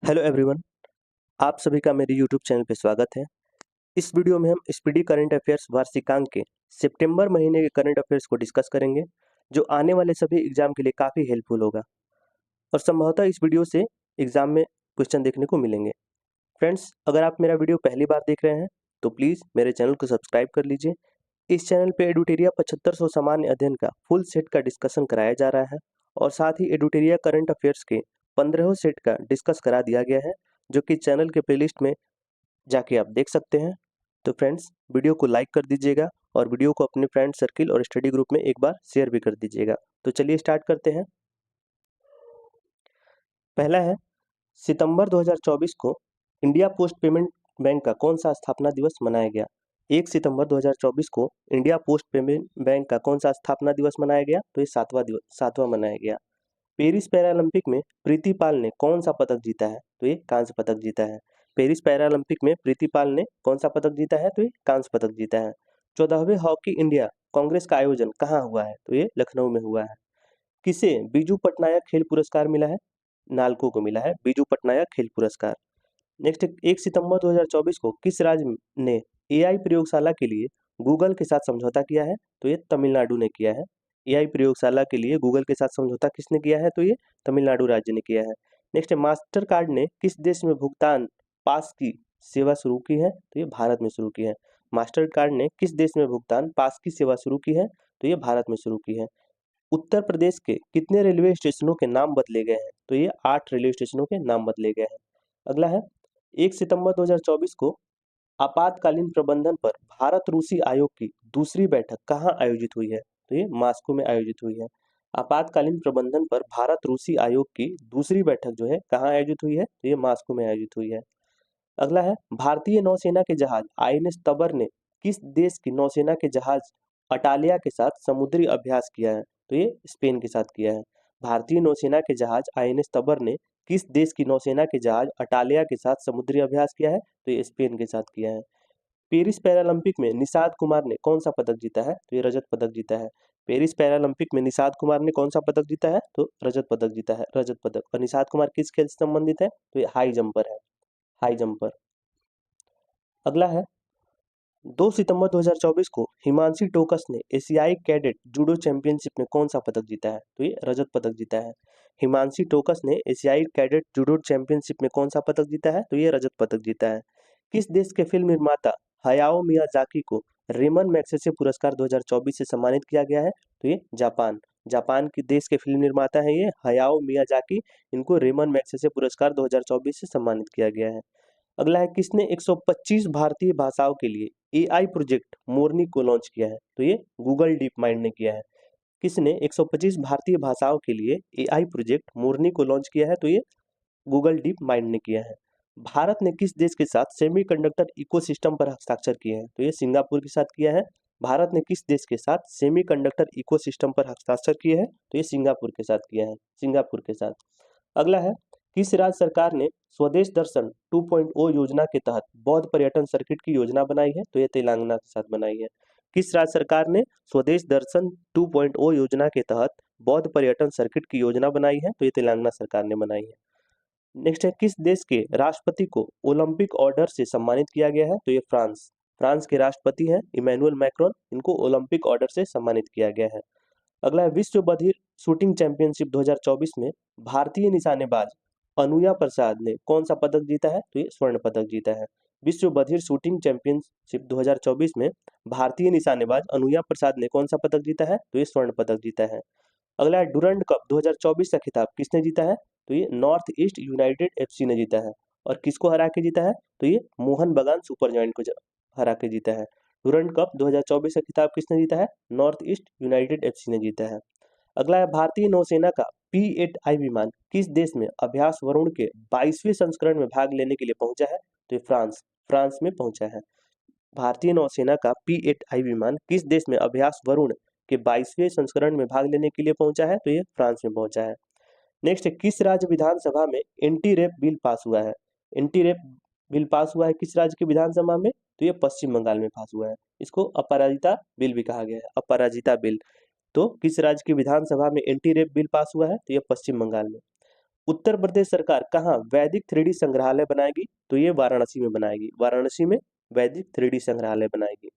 Hello everyone, आप सभी का मेरे यूट्यूब चैनल पे स्वागत है। इस वीडियो में हम स्पीडी करंट अफेयर्स वार्षिकांक के सितंबर महीने के करंट अफेयर्स को डिस्कस करेंगे, जो आने वाले सभी एग्जाम के लिए काफ़ी हेल्पफुल होगा और संभवतः इस वीडियो से एग्जाम में क्वेश्चन देखने को मिलेंगे। फ्रेंड्स, अगर आप मेरा वीडियो पहली बार देख रहे हैं तो प्लीज़ मेरे चैनल को सब्सक्राइब कर लीजिए। इस चैनल पे एडुटेरिया 7500 सामान्य अध्ययन का फुल सेट का डिस्कशन कराया जा रहा है और साथ ही एडुटेरिया करंट अफेयर्स के 15 सेट का डिस्कस करा दिया गया है, जो कि चैनल के प्लेलिस्ट में जाके आप देख सकते हैं। तो फ्रेंड्स, वीडियो को लाइक कर दीजिएगा और वीडियो को अपने फ्रेंड सर्किल और स्टडी ग्रुप में एक बार शेयर भी कर दीजिएगा। तो चलिए स्टार्ट करते हैं। पहला है, सितंबर 2024 को इंडिया पोस्ट पेमेंट बैंक का कौन सा स्थापना दिवस मनाया गया? 1 सितंबर 2024 को इंडिया पोस्ट पेमेंट बैंक का कौन सा स्थापना दिवस मनाया गया? तो ये सातवां मनाया गया। पेरिस पैरालंपिक में प्रीति पाल ने कौन सा पदक जीता है? तो ये कांस्य पदक जीता है। पेरिस पैरालंपिक में प्रीति पाल ने कौन सा पदक जीता है? तो ये कांस्य पदक जीता है। 14वें हॉकी इंडिया कांग्रेस का आयोजन कहाँ हुआ है? तो ये लखनऊ में हुआ है। किसे बीजू पटनायक खेल पुरस्कार मिला है? नालको को मिला है बीजू पटनायक खेल पुरस्कार। नेक्स्ट, 1 सितंबर 2024 को किस राज्य ने एआई प्रयोगशाला के लिए गूगल के साथ समझौता किया है? तो ये तमिलनाडु ने किया है। एआई प्रयोगशाला के लिए गूगल के साथ समझौता किसने किया है? तो ये तमिलनाडु राज्य ने किया है। नेक्स्ट, मास्टर कार्ड ने किस देश में भुगतान पास की सेवा शुरू की है? तो ये भारत में शुरू की है। मास्टर कार्ड ने किस देश में भुगतान पास की सेवा शुरू की है? तो ये भारत में शुरू की है। उत्तर प्रदेश के कितने रेलवे स्टेशनों के नाम बदले गए हैं? तो ये 8 रेलवे स्टेशनों के नाम बदले गए हैं। अगला है, 1 सितंबर 2024 को आपातकालीन प्रबंधन पर भारत रूसी आयोग की दूसरी बैठक कहाँ आयोजित हुई है? तो ये मास्को में आयोजित हुई है। आपातकालीन प्रबंधन पर भारत रूसी आयोग की दूसरी बैठक जो है कहाँ आयोजित हुई है? तो ये मास्को में आयोजित हुई है। अगला है, भारतीय नौसेना के जहाज आईएनएस तबर ने किस देश की नौसेना के जहाज अटालिया के साथ समुद्री अभ्यास किया है? तो ये स्पेन के साथ किया है। भारतीय नौसेना के जहाज आईएनएस तबर ने किस देश की नौसेना के जहाज अटालिया के साथ समुद्री अभ्यास किया है? तो ये स्पेन के साथ किया है। पेरिस पैरालंपिक में निषाद कुमार ने कौन सा पदक जीता है? तो ये रजत पदक जीता है। पेरिस पैरालंपिक में निषाद कुमार ने कौन सा पदक जीता है? तो रजत पदक जीता है, रजत पदक। और निषाद कुमार किस खेल से संबंधित है? तो ये हाई जंपर है, हाई जंपर। अगला है, 2 सितंबर 2024 को हिमांशी टोकस ने एशियाई कैडेट जूडो चैंपियनशिप में कौन सा पदक जीता है? तो ये रजत पदक जीता है। हिमांशी टोकस ने एशियाई कैडेट जूडो चैंपियनशिप में कौन सा पदक जीता है? तो ये रजत पदक जीता है। किस देश के फिल्म निर्माता हयाओ मियाजाकी को रेमन मैग्सेसे पुरस्कार 2024 से सम्मानित किया गया है? तो ये जापान, जापान के देश के फिल्म निर्माता है ये हयाओ मियाजाकी। इनको रेमन मैग्सेसे पुरस्कार 2024 से सम्मानित किया गया है। अगला है, किसने 125 भारतीय भाषाओं के लिए एआई प्रोजेक्ट मोरनी को लॉन्च किया है? तो ये गूगल डीप माइंड ने किया है। किसने 125 भारतीय भाषाओं के लिए एआई प्रोजेक्ट मोरनी को लॉन्च किया है? तो ये गूगल डीप माइंड ने किया है। भारत ने किस देश के साथ सेमीकंडक्टर इकोसिस्टम पर हस्ताक्षर किए हैं? तो ये सिंगापुर के साथ किया है। भारत ने किस देश के साथ सेमीकंडक्टर इकोसिस्टम पर हस्ताक्षर किए हैं? तो ये सिंगापुर के साथ किया है, सिंगापुर के साथ। अगला है, किस राज्य सरकार ने स्वदेश दर्शन 2.0 योजना के तहत बौद्ध पर्यटन सर्किट की योजना बनाई है? तो ये तेलंगाना के साथ बनाई है। किस राज्य सरकार ने स्वदेश दर्शन 2.0 योजना के तहत बौद्ध पर्यटन सर्किट की योजना बनाई है? तो ये तेलंगाना सरकार ने बनाई है। नेक्स्ट है, किस देश के राष्ट्रपति को ओलंपिक ऑर्डर से सम्मानित किया गया है? तो ये फ्रांस, फ्रांस के राष्ट्रपति हैं इमैनुअल मैक्रोन, इनको ओलंपिक ऑर्डर से सम्मानित किया गया है। अगला है, विश्व बधिर शूटिंग चैंपियनशिप 2024 में भारतीय निशानेबाज अनुया प्रसाद ने कौन सा पदक जीता है? तो ये स्वर्ण पदक जीता है। विश्व बधिर शूटिंग चैंपियनशिप 2024 में भारतीय निशानेबाज अनुया प्रसाद ने कौन सा पदक जीता है? तो ये स्वर्ण पदक जीता है। अगला है, डुरंड कप 2024 का खिताब किसने जीता है? तो ये नॉर्थ ईस्ट यूनाइटेड एफसी ने जीता है। और किसको हरा के जीता है? तो ये मोहन बगान सुपर जॉइंट को हरा के जीता है। डुरंड कप 2024 का खिताब किसने जीता है? नॉर्थ ईस्ट यूनाइटेड एफसी ने जीता है। अगला है, भारतीय नौसेना का P-8I विमान किस देश में अभ्यास वरुण के 22वें संस्करण में भाग लेने के लिए पहुंचा है? तो ये फ्रांस, फ्रांस में पहुंचा है। भारतीय नौसेना का P-8I विमान किस देश में अभ्यास वरुण के 22वें संस्करण में भाग लेने के लिए पहुंचा है? तो ये फ्रांस में पहुंचा है। नेक्स्ट है, किस राज्य विधानसभा में एंटी रेप बिल पास हुआ है? एंटी रेप बिल पास हुआ है किस राज्य की विधानसभा में? तो ये पश्चिम बंगाल में पास हुआ है। इसको अपराजिता बिल भी कहा गया है, अपराजिता बिल। तो किस राज्य की विधानसभा में एंटी रेप बिल पास हुआ है? तो ये पश्चिम बंगाल में। उत्तर प्रदेश सरकार कहाँ वैदिक 3D संग्रहालय बनाएगी? तो ये वाराणसी में बनाएगी। वाराणसी में वैदिक 3D संग्रहालय बनाएगी।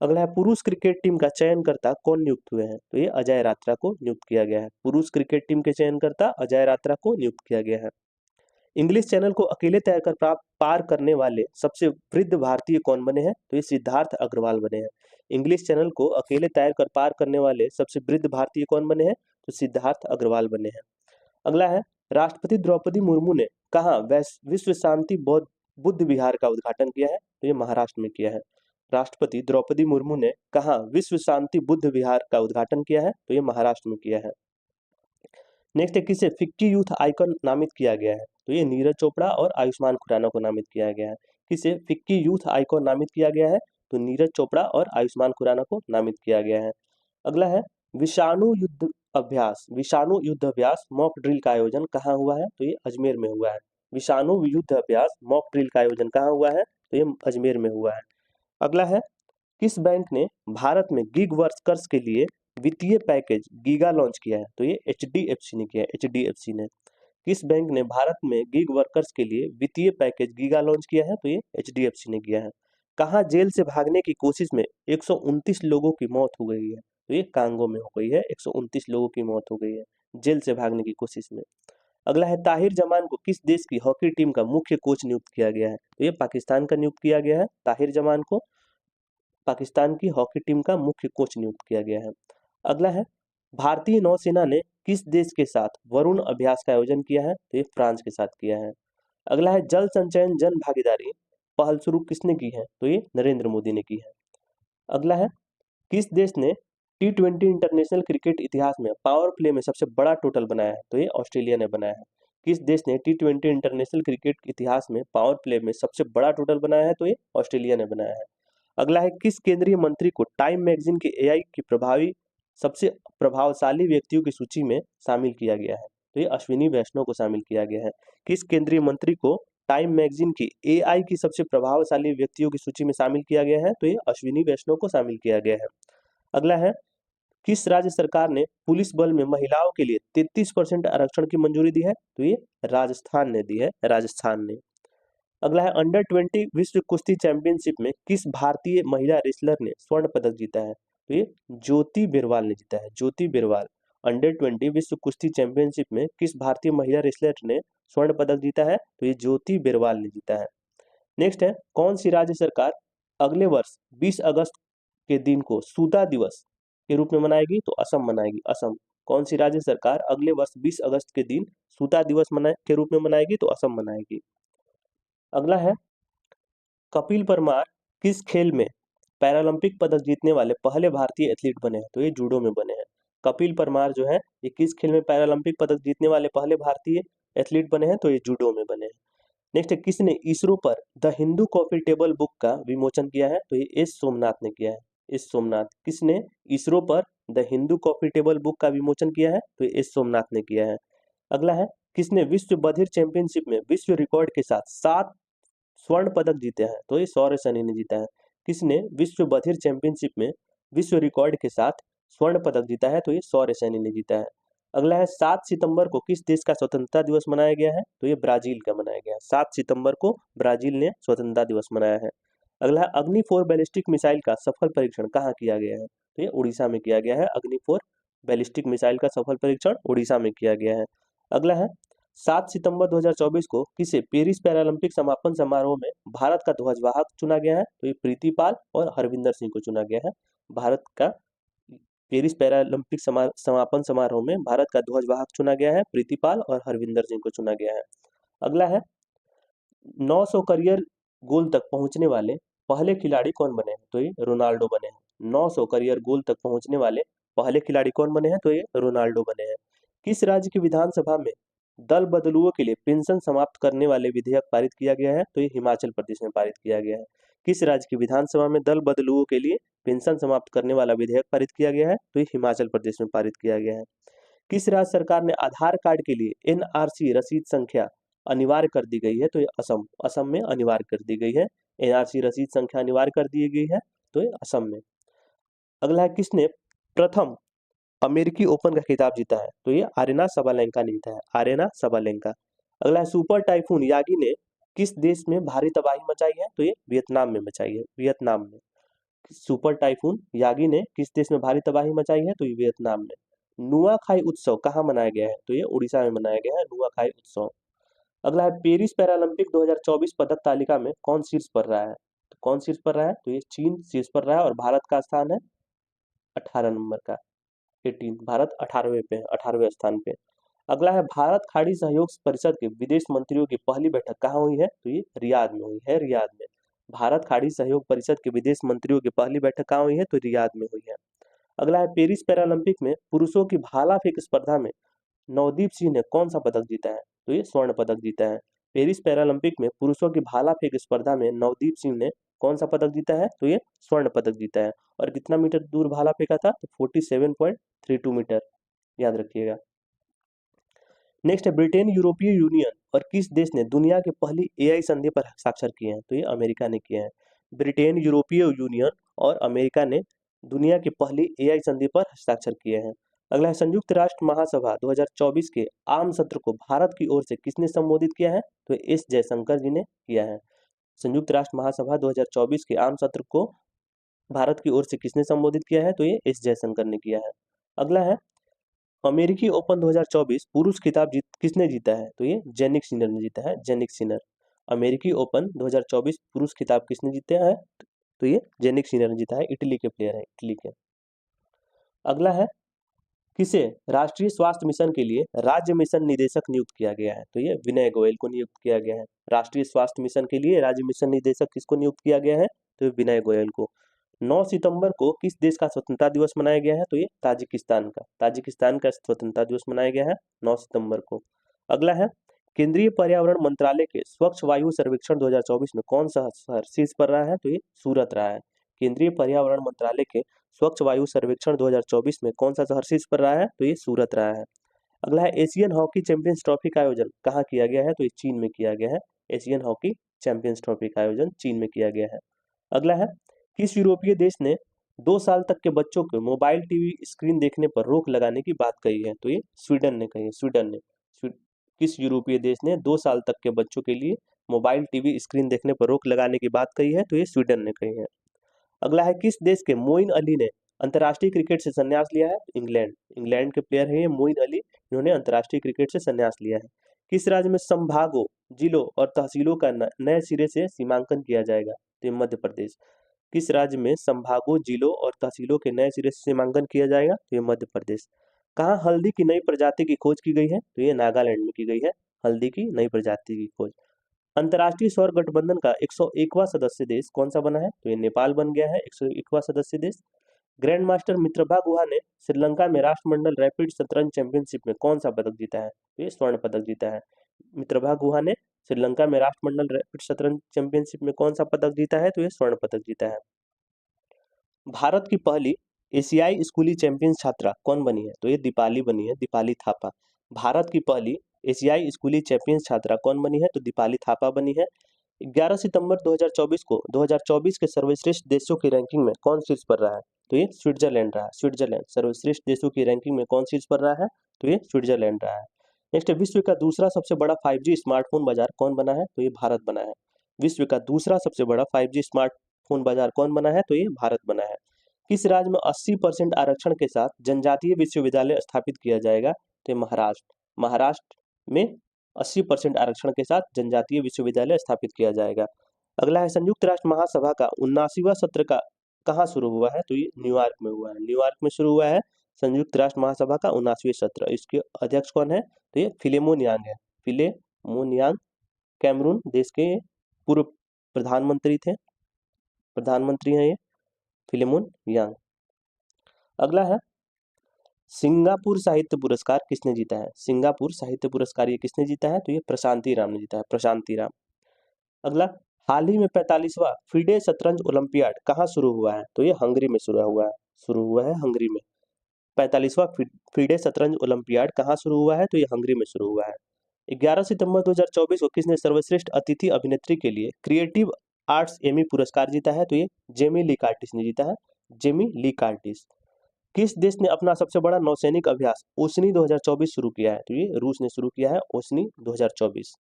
अगला है, पुरुष क्रिकेट टीम का चयनकर्ता कौन नियुक्त हुए हैं? तो ये अजय रात्रा को नियुक्त किया गया है। पुरुष क्रिकेट टीम के चयनकर्ता अजय रात्रा को नियुक्त किया गया है। इंग्लिश चैनल को अकेले तैरकर पार करने वाले सबसे वृद्ध भारतीय कौन बने हैं? तो ये सिद्धार्थ अग्रवाल बने हैं। इंग्लिश चैनल को अकेले तैरकर पार करने वाले सबसे वृद्ध भारतीय कौन बने हैं? तो सिद्धार्थ अग्रवाल बने हैं। अगला है, राष्ट्रपति द्रौपदी मुर्मू ने कहाँ विश्व शांति बुद्ध विहार का उद्घाटन किया है? तो ये महाराष्ट्र में किया है। राष्ट्रपति द्रौपदी मुर्मू ने कहाँ विश्व शांति बुद्ध विहार का उद्घाटन किया है? तो ये महाराष्ट्र में किया है। नेक्स्ट है, किसे फिक्की यूथ आइकॉन नामित किया गया है? तो ये नीरज चोपड़ा और आयुष्मान खुराना को नामित किया गया है। किसे फिक्की यूथ आइकॉन नामित किया गया है? तो नीरज चोपड़ा और आयुष्मान खुराना को नामित किया गया है। अगला है, विषाणु युद्ध अभ्यास मॉक ड्रिल का आयोजन कहाँ हुआ है? तो ये अजमेर में हुआ है। विषाणु युद्ध अभ्यास मॉक ड्रिल का आयोजन कहाँ हुआ है? तो ये अजमेर में हुआ है। अगला है, किस बैंक ने भारत में गिग वर्कर्स के लिए वित्तीय पैकेज गीगा लॉन्च किया है? तो ये HDFC ने किया है। HDFC ने किस बैंक ने भारत में गिग वर्कर्स के लिए वित्तीय पैकेज गीगा लॉन्च किया है? तो ये HDFC ने किया है। कहाँ जेल से भागने की कोशिश में 129 लोगों की मौत हो गई है? तो ये कांगो में हो गई है। 129 लोगों की मौत हो गई है जेल से भागने की कोशिश में। अगला है, ताहिर जमान को किस देश की हॉकी टीम का मुख्य कोच नियुक्त किया गया है? तो ये पाकिस्तान का नियुक्त किया गया है। ताहिर जमान को पाकिस्तान की हॉकी टीम का मुख्य कोच नियुक्त किया गया है। अगला है, भारतीय नौसेना ने किस देश के साथ वरुण अभ्यास का आयोजन किया है? तो ये फ्रांस के साथ किया है। अगला है, जल संचयन जन भागीदारी पहल शुरू किसने की है? तो ये नरेंद्र मोदी ने की है। अगला है, किस देश ने T20 इंटरनेशनल क्रिकेट इतिहास में पावर प्ले में सबसे बड़ा टोटल बनाया है? तो ये ऑस्ट्रेलिया ने बनाया है। किस देश ने T20 इंटरनेशनल क्रिकेट इतिहास में पावर प्ले में सबसे बड़ा टोटल बनाया है? तो ये ऑस्ट्रेलिया ने बनाया है। अगला है, किस केंद्रीय मंत्री को टाइम मैगजीन के AI की सबसे प्रभावशाली व्यक्तियों की सूची में शामिल किया गया है? तो ये अश्विनी वैष्णव को शामिल किया गया है। किस केंद्रीय मंत्री को टाइम मैगजीन की AI की सबसे प्रभावशाली व्यक्तियों की सूची में शामिल किया गया है? तो ये अश्विनी वैष्णव को शामिल किया गया है। अगला है, किस राज्य सरकार ने पुलिस बल में महिलाओं के लिए 33% आरक्षण की मंजूरी दी है? तो ये राजस्थान ने दी है। राजस्थान ने। अगला है, अंडर 20 विश्व कुश्ती चैंपियनशिप में किस भारतीय महिला रेसलर ने स्वर्ण पदक जीता है? तो ये ज्योति बिरवाल ने जीता है। ज्योति बिरवाल। अंडर 20 विश्व कुश्ती चैंपियनशिप में किस भारतीय महिला रेसलर ने स्वर्ण पदक जीता है? तो ये ज्योति बिरवाल ने जीता है। नेक्स्ट है, कौन सी राज्य सरकार अगले वर्ष 20 अगस्त के दिन को सूता दिवस के रूप में मनाएगी? तो असम मनाएगी। असम। कौन सी राज्य सरकार अगले वर्ष 20 अगस्त के दिन सूता दिवस के रूप में मनाएगी? तो असम मनाएगी। अगला है, कपिल परमार किस खेल में पैरालंपिक पदक जीतने वाले पहले भारतीय एथलीट बने हैं? तो ये जूडो में बने हैं। कपिल परमार जो है ये किस खेल में पैरालंपिक पदक जीतने वाले पहले भारतीय एथलीट बने हैं? तो ये जूडो में बने हैं। नेक्स्ट है, किसने इसरो पर the Hindu coffee table book का विमोचन किया है? तो ये एस सोमनाथ ने किया है। एस सोमनाथ। किसने इसरो पर the Hindu coffee table book का विमोचन किया है? तो ये एस सोमनाथ ने किया है। अगला है, किसने विश्व बधिर चैंपियनशिप में विश्व रिकॉर्ड के साथ 7 स्वर्ण पदक जीते हैं? तो ये सौरभ सैनी ने जीता है। किसने विश्व बधिर चैंपियनशिप में विश्व रिकॉर्ड के साथ स्वर्ण पदक जीता है? तो ये सौरभ सैनी ने जीता है। अगला है, 7 सितंबर को किस देश का स्वतंत्रता दिवस मनाया गया है? तो ये ब्राजील का मनाया गया है। 7 सितंबर को ब्राजील ने स्वतंत्रता दिवस मनाया है। अगला है, अग्नि 4 बैलिस्टिक मिसाइल का सफल परीक्षण कहाँ किया गया है? तो ये उड़ीसा में किया गया है। अग्नि 4 बैलिस्टिक मिसाइल का सफल परीक्षण उड़ीसा में किया गया है। अगला है, 7 सितंबर 2024 को किसे पेरिस पैरालंपिक समापन समारोह में भारत का ध्वजवाहक चुना गया है? तो ये प्रीति पाल और हरविंदर सिंह को चुना गया है। भारत का पेरिस पैरालंपिक समापन समारोह में भारत का ध्वजवाहक चुना गया है। प्रीति पाल और हरविंदर सिंह को चुना गया है। अगला है, 900 करियर गोल तक पहुंचने वाले पहले खिलाड़ी कौन बने हैं? तो ये रोनाल्डो बने हैं। 900 करियर गोल तक पहुंचने वाले पहले खिलाड़ी कौन बने हैं? तो ये रोनाल्डो बने हैं। किस राज्य की विधानसभा में दल बदलुओं के लिए पेंशन समाप्त करने वाले विधेयक पारित किया गया है? तो ये हिमाचल प्रदेश में पारित किया गया है। किस राज्य की विधानसभा में दल बदलुओं के लिए पेंशन समाप्त करने वाला विधेयक पारित किया गया है? तो ये हिमाचल प्रदेश में पारित किया गया है। किस राज्य सरकार ने आधार कार्ड के लिए NRC रसीद संख्या अनिवार्य कर दी गई है? तो ये असम। असम में अनिवार्य कर दी गई है। NRC रसीद संख्या अनिवार्य कर दी गई है। तो ये असम में। अगला है, किसने प्रथम अमेरिकी ओपन का खिताब जीता है? तो ये आरेना सबालेंका ने जीता है, आरेना सबालेंका। अगला है, सुपर टाइफून यागी ने किस देश में भारी तबाही मचाई है? तो ये वियतनाम में मचाई है, वियतनाम में। सुपर टाइफून यागी ने किस देश में भारी तबाही मचाई है? तो ये वियतनाम में। नुआखाई उत्सव कहाँ मनाया गया है? तो ये उड़ीसा में मनाया गया है, नुआखाई उत्सव। अगला है, पेरिस पैरालंपिक 2024 पदक तालिका में कौन शीर्ष पर रहा है? तो कौन शीर्ष पर रहा है? तो ये चीन शीर्ष पर रहा है और भारत का स्थान है 18 नंबर का, 18। भारत 18वें पे है, 18वें स्थान पे। अगला है, भारत खाड़ी सहयोग परिषद के विदेश मंत्रियों की पहली बैठक कहाँ हुई है? तो ये रियाद में हुई है, रियाद में। भारत खाड़ी सहयोग परिषद के विदेश मंत्रियों की पहली बैठक कहाँ हुई है? तो रियाद में हुई है। अगला है, पेरिस पैरालंपिक में पुरुषों की भाला फेंक स्पर्धा में नवदीप सिंह ने कौन सा पदक जीता है? तो ये स्वर्ण पदक जीता है। पेरिस पैरालंपिक में पुरुषों की भाला फेंक स्पर्धा में नवदीप सिंह ने कौन सा पदक जीता है? तो ये स्वर्ण पदक जीता है। और कितना मीटर दूर भाला फेंका था? तो 47.32 मीटर, याद रखिएगा। नेक्स्ट है, ब्रिटेन यूरोपीय यूनियन और किस देश ने दुनिया की पहली एआई संधि पर हस्ताक्षर किए हैं? तो ये अमेरिका ने किए हैं। ब्रिटेन यूरोपीय यूनियन और अमेरिका ने दुनिया की पहली एआई संधि पर हस्ताक्षर किए हैं। अगला है, संयुक्त राष्ट्र महासभा 2024 के आम सत्र को भारत की ओर से किसने संबोधित किया है? तो एस जयशंकर जी ने किया है। संयुक्त राष्ट्र महासभा 2024 के आम सत्र को भारत की ओर से किसने संबोधित किया है? तो ये एस जयशंकर ने किया है। अगला है, अमेरिकी ओपन 2024 पुरुष खिताब किसने जीता है? तो ये जेनिक सिनर ने जीता है, जेनिक सिनर। अमेरिकी ओपन 2024 पुरुष खिताब किसने जीता है? तो ये जेनिक सिनर ने जीता है, इटली के प्लेयर है, इटली के। अगला है, किसे राष्ट्रीय स्वास्थ्य मिशन के लिए राज्य मिशन निदेशक नियुक्त किया गया है? तो ये विनय गोयल को नियुक्त किया गया है। राष्ट्रीय स्वास्थ्य मिशन के लिए राज्य मिशन निदेशक किसको नियुक्त किया गया है? तो ये विनय गोयल को। 9 सितंबर को किस देश का स्वतंत्रता दिवस मनाया गया है? तो ये ताजिकिस्तान का, ताजिकिस्तान का स्वतंत्रता दिवस मनाया गया है 9 सितंबर को। अगला है, केंद्रीय पर्यावरण मंत्रालय के स्वच्छ वायु सर्वेक्षण 2024 में कौन सा शहर शीर्ष पर रहा है? तो ये सूरत रहा है। केंद्रीय पर्यावरण मंत्रालय के स्वच्छ वायु सर्वेक्षण 2024 में कौन सा शहर शीर्ष पर रहा है? तो ये सूरत रहा है। अगला है, एशियन हॉकी चैंपियंस ट्रॉफी का आयोजन कहाँ किया गया है? तो ये चीन में किया गया है। एशियन हॉकी चैंपियंस ट्रॉफी का आयोजन चीन में किया गया है। अगला है, किस यूरोपीय देश ने 2 साल तक के बच्चों को मोबाइल टीवी स्क्रीन देखने पर रोक लगाने की बात कही है? तो ये स्वीडन ने कही है, स्वीडन ने। किस यूरोपीय देश ने 2 साल तक के बच्चों के लिए मोबाइल टीवी स्क्रीन देखने पर रोक लगाने की बात कही है? तो ये स्वीडन ने कही है। अगला है, किस देश के मोइन अली ने अंतर्राष्ट्रीय क्रिकेट से संन्यास लिया है? इंग्लैंड, इंग्लैंड के प्लेयर है ये मोइन अली, इन्होंने अंतर्राष्ट्रीय क्रिकेट से संन्यास लिया है। किस राज्य में संभागों, जिलों और तहसीलों का नए सिरे से सीमांकन किया जाएगा? तो ये मध्य प्रदेश। किस राज्य में संभागों, जिलों और तहसीलों के नए सिरे से सीमांकन किया जाएगा? तो ये मध्य प्रदेश। कहाँ हल्दी की नई प्रजाति की खोज की गई है? तो ये नागालैंड में की गई है, हल्दी की नई प्रजाति की खोज। अंतर्राष्ट्रीय सौर गठबंधन का 101वां सदस्य देश कौन सा बना है? तो ये नेपाल बन गया है 101वां सदस्य देश। ग्रैंड मास्टर मित्रभा गुहा ने श्रीलंका में राष्ट्रमंडल रैपिड शतरंज चैंपियनशिप में कौन सा पदक जीता है? तो ये स्वर्ण पदक जीता है। मित्रभा गुहा ने श्रीलंका में राष्ट्रमंडल रैपिड शतरंज चैंपियनशिप में कौन सा पदक जीता है? तो ये स्वर्ण पदक जीता है। भारत की पहली एशियाई स्कूली चैंपियन छात्रा कौन बनी है? तो ये दीपाली बनी है, दीपाली थापा। भारत की पहली एशियाई स्कूली चैंपियन छात्रा कौन बनी है? तो दीपाली थापा बनी है। 11 सितंबर 2024 को 2024 के सर्वश्रेष्ठ देशों की रैंकिंग में कौन शीर्ष पर रहा है? तो ये स्विट्जरलैंड रहा है, स्विट्जरलैंड सर्वश्रेष्ठ देशों की रैंकिंग में कौन शीर्ष पर रहा है? तो ये स्विट्जरलैंड रहा है। नेक्स्ट, विश्व का दूसरा सबसे बड़ा 5G स्मार्टफोन बाजार कौन बना है? तो ये भारत बना है। विश्व का दूसरा सबसे बड़ा 5G स्मार्टफोन बाजार कौन बना है? तो ये भारत बना है। किस राज्य में 80% आरक्षण के साथ जनजातीय विश्वविद्यालय स्थापित किया जाएगा? तो ये महाराष्ट्र, महाराष्ट्र में 80% आरक्षण के साथ जनजातीय विश्वविद्यालय स्थापित किया जाएगा। अगला है, संयुक्त राष्ट्र महासभा का 79वां सत्र का कहाँ शुरू हुआ है? तो ये न्यूयॉर्क में हुआ है, न्यूयॉर्क में शुरू हुआ है संयुक्त राष्ट्र महासभा का 79वां सत्र। इसके अध्यक्ष कौन है? तो ये फिलेमोन यांग है, फिलेमोन यांग। कैमरून देश के पूर्व प्रधानमंत्री थे, प्रधानमंत्री हैं ये फिलेमोन यांग। अगला है, सिंगापुर साहित्य पुरस्कार किसने जीता है? सिंगापुर साहित्य पुरस्कार ये किसने जीता है? तो ये प्रशांति राम ने जीता है, प्रशांति राम। अगला, हाल ही में 45वां फीडे शतरंज ओलंपियाड कहाँ शुरू हुआ है? तो ये हंगरी में शुरू हुआ है हंगरी में। 45वां फीडे शतरंज ओलंपियाड कहाँ शुरू हुआ है? तो ये हंगरी में शुरू हुआ है। 11 सितंबर 2024 को किसने सर्वश्रेष्ठ अतिथि अभिनेत्री के लिए क्रिएटिव आर्ट्स एमी पुरस्कार जीता है? तो ये जेमी ली कार्टिस ने जीता है, जेमी ली कार्टिस। किस देश ने अपना सबसे बड़ा नौसैनिक अभ्यास ओसनी 2024 शुरू किया है? तो ये रूस ने शुरू किया है ओसनी 2024।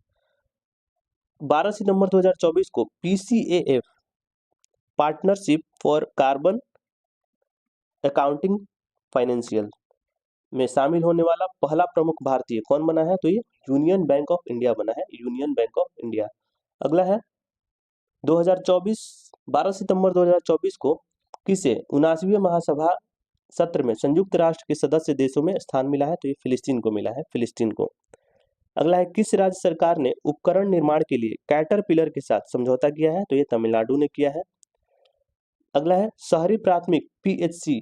12 सितंबर 2024 को PCAF partnership for carbon accounting financial में शामिल होने वाला पहला प्रमुख भारतीय कौन बना है? तो ये यूनियन बैंक ऑफ इंडिया बना है, यूनियन बैंक ऑफ इंडिया। अगला है 2024 12 सितंबर 2024 को किसे 79वीं महासभा सत्र में संयुक्त राष्ट्र के सदस्य देशों में स्थान मिला है? तो ये फिलिस्तीन को मिला है, फिलिस्तीन को। अगला है किस राज्य सरकार ने उपकरण निर्माण के लिए कैटरपिलर के साथ समझौता किया है? तो ये तमिलनाडु ने किया है। अगला है शहरी प्राथमिक PHC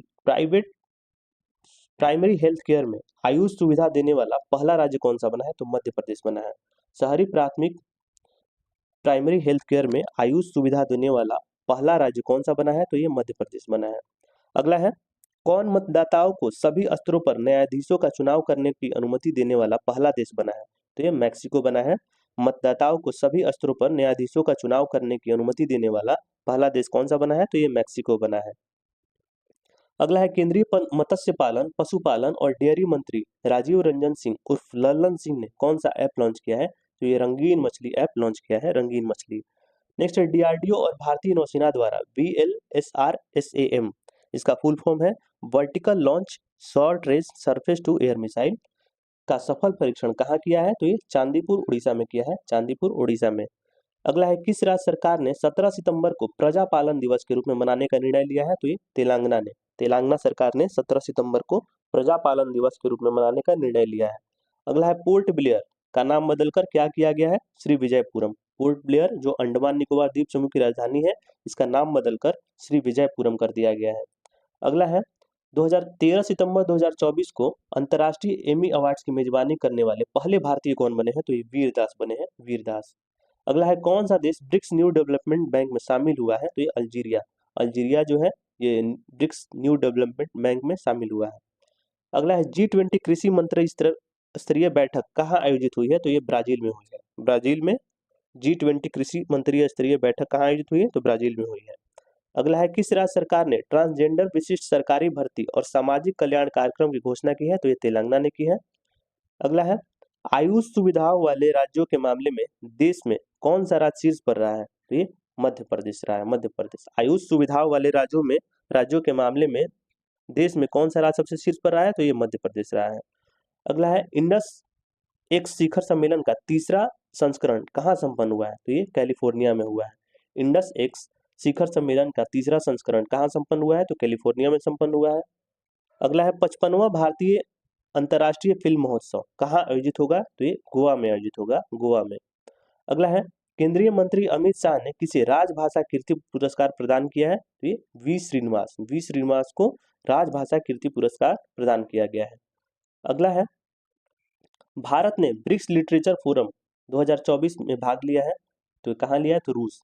प्राइमरी हेल्थ केयर में आयुष सुविधा देने वाला पहला राज्य कौन सा बना है? तो मध्य प्रदेश बना है। शहरी प्राथमिक प्राइमरी हेल्थ केयर में आयुष सुविधा देने वाला पहला राज्य कौन सा बना है? तो ये मध्य प्रदेश बना है। अगला है कौन मतदाताओं को सभी स्तरों पर न्यायाधीशों का चुनाव करने की अनुमति देने वाला पहला देश बना है? तो ये मैक्सिको बना है। मतदाताओं को सभी स्तरों पर न्यायाधीशों का चुनाव करने की अनुमति देने वाला पहला देश कौन सा बना है? तो ये मैक्सिको बना है। अगला है केंद्रीय मत्स्य पालन, पशुपालन और डेयरी मंत्री राजीव रंजन सिंह उर्फ लल्लन सिंह ने कौन सा ऐप लॉन्च किया है? तो ये रंगीन मछली ऐप लॉन्च किया है, रंगीन मछली। नेक्स्ट है DRDO और भारतीय नौसेना द्वारा VLSRSAM, इसका फुल फॉर्म है vertical launch short range surface to air missile, का सफल परीक्षण कहाँ किया है? तो ये चांदीपुर उड़ीसा में किया है, चांदीपुर उड़ीसा में। अगला है किस राज्य सरकार ने 17 सितंबर को प्रजापालन दिवस के रूप में मनाने का निर्णय लिया है? तो ये तेलंगाना ने, तेलंगाना सरकार ने 17 सितंबर को प्रजापालन दिवस के रूप में मनाने का निर्णय लिया है। अगला है पोर्ट ब्लेयर का नाम बदलकर क्या किया गया है? श्री विजयपुरम। पोर्ट ब्लेयर जो अंडमान निकोबार द्वीप समूह की राजधानी है, इसका नाम बदलकर श्री विजयपुरम कर दिया गया है। अगला है 13 सितंबर 2024 को अंतर्राष्ट्रीय एमी अवार्ड्स की मेजबानी करने वाले पहले भारतीय कौन बने हैं? तो ये वीरदास बने हैं, वीरदास। अगला है कौन सा देश ब्रिक्स न्यू डेवलपमेंट बैंक में शामिल हुआ है? तो ये अल्जीरिया, अल्जीरिया जो है ये ब्रिक्स न्यू डेवलपमेंट बैंक में शामिल हुआ है। अगला है G20 कृषि मंत्री स्तरीय बैठक कहाँ आयोजित हुई है? तो ये ब्राजील में हुई है, ब्राजील में G20 कृषि मंत्री स्तरीय बैठक कहाँ आयोजित हुई है? तो ब्राजील में हुई है। अगला है किस राज्य सरकार ने ट्रांसजेंडर विशिष्ट सरकारी भर्ती और सामाजिक कल्याण कार्यक्रम की घोषणा की है? तो ये तेलंगाना ने की है। अगला है आयुष सुविधाओं वाले राज्यों के मामले में देश में कौन सा राज्य शीर्ष पर रहा है? तो ये मध्य प्रदेश रहा है, मध्य प्रदेश। आयुष सुविधाओं वाले राज्यों के मामले में देश में कौन सा राज्य सबसे शीर्ष पर रहा है? तो ये मध्य प्रदेश रहा है। अगला है इंडस एक्स शिखर सम्मेलन का तीसरा संस्करण कहाँ संपन्न हुआ है? तो ये कैलिफोर्निया में हुआ है। इंडस एक्स शिखर सम्मेलन का तीसरा संस्करण कहाँ संपन्न हुआ है? तो कैलिफोर्निया में संपन्न हुआ है। अगला है 55वां भारतीय अंतर्राष्ट्रीय फिल्म महोत्सव कहाँ आयोजित होगा? तो ये गोवा में आयोजित होगा, गोवा में। अगला है केंद्रीय मंत्री अमित शाह ने किसे राजभाषा कीर्ति पुरस्कार प्रदान किया है? तो ये वी श्रीनिवास को राजभाषा कीर्ति पुरस्कार प्रदान किया गया है। अगला है भारत ने ब्रिक्स लिटरेचर फोरम 2024 में भाग लिया है, तो कहाँ लिया है? तो रूस।